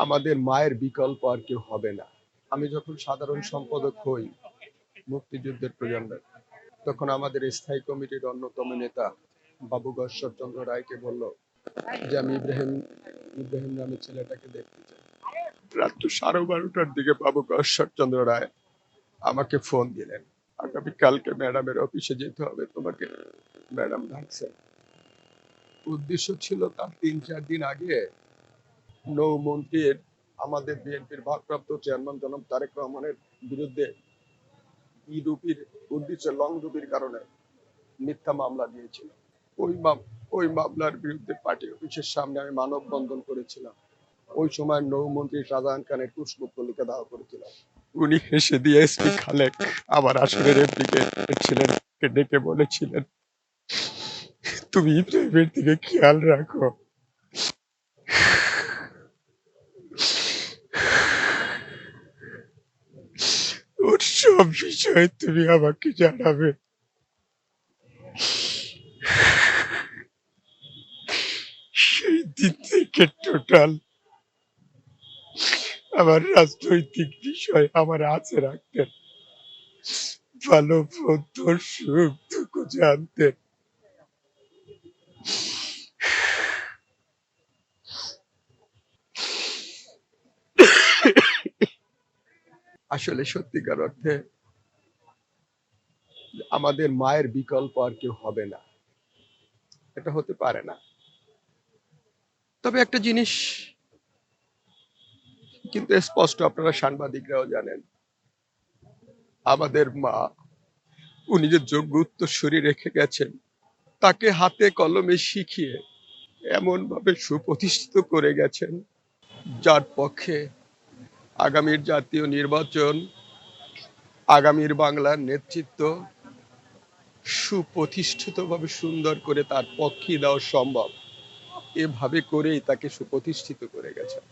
আমাদের মায়ের বিকল্প আর কেউ হবে না। আমি যখন সাধারণ সম্পাদক হই মুক্তিযুদ্ধের প্রজন্মের, তখন আমাদের স্থায়ী কমিটির অন্যতম নেতা বাবু ঈশ্বরচন্দ্র রায়কে বলল যে আমি ইব্রাহিম ইব্রাহিম নামের ছেলেটাকে দেখতে চাই। রাত্র 12:30টার দিকে বাবু ঈশ্বরচন্দ্র রায় আমাকে ফোন দিলেন, আগামীকালকে ম্যাডামের অফিসে যেতে হবে, তোমাকে ম্যাডাম ডাকছেন। উদ্দেশ্য ছিল তার 3-4 দিন আগে নৌমন্ত্রীর আমাদের বিএনপির ভারপ্রাপ্ত চেয়ারম্যান জনাব তারেক রহমানের বিরুদ্ধে ইউপির উদ্দেশ্যে লং রুপির কারণে মিথ্যা মামলা দিয়েছিল। ওই মামলার বিরুদ্ধে পার্টি অফিসের সামনে আমি মানববন্ধন করেছিলাম। ওই সময় নৌমন্ত্রী শাহজাহান খানের কুশপুত্তলিকা দাহ করেছিলাম। উনি হেসে দিয়ে এসপি খালেক আমার আসনের এমপিকে ছিলেন ডেকে বলেছিলেন, তুমি ইব্রাহিমের দিকে খেয়াল রাখো, ওর সব বিষয়ে তুমি আমাকে জানাবে। সেই দিন থেকে টোটাল আমার রাজনৈতিক বিষয় আমার হাতে রাখতেন, ভালো মন্দ সুখ দুঃখ জানতেন। আসলে সত্যিকার অর্থে আমাদের মায়ের বিকল্প আর কেউ হবে না, এটা হতে পারে না। তবে একটা জিনিস কিন্তু স্পষ্ট, আপনারা সাংবাদিকরাও জানেন, আমাদের মা উনি যে যোগ্য উত্তরসূরি রেখে গেছেন, তাকে হাতে কলমে শিখিয়ে এমন ভাবে সুপ্রতিষ্ঠিত করে গেছেন, যার পক্ষে আগামীর জাতীয় নির্বাচন, আগামীর বাংলার নেতৃত্ব সুপ্রতিষ্ঠিতভাবে সুন্দর করে তার পক্ষে দেওয়া সম্ভব, এভাবে করেই তাকে সুপ্রতিষ্ঠিত করে গেছেন।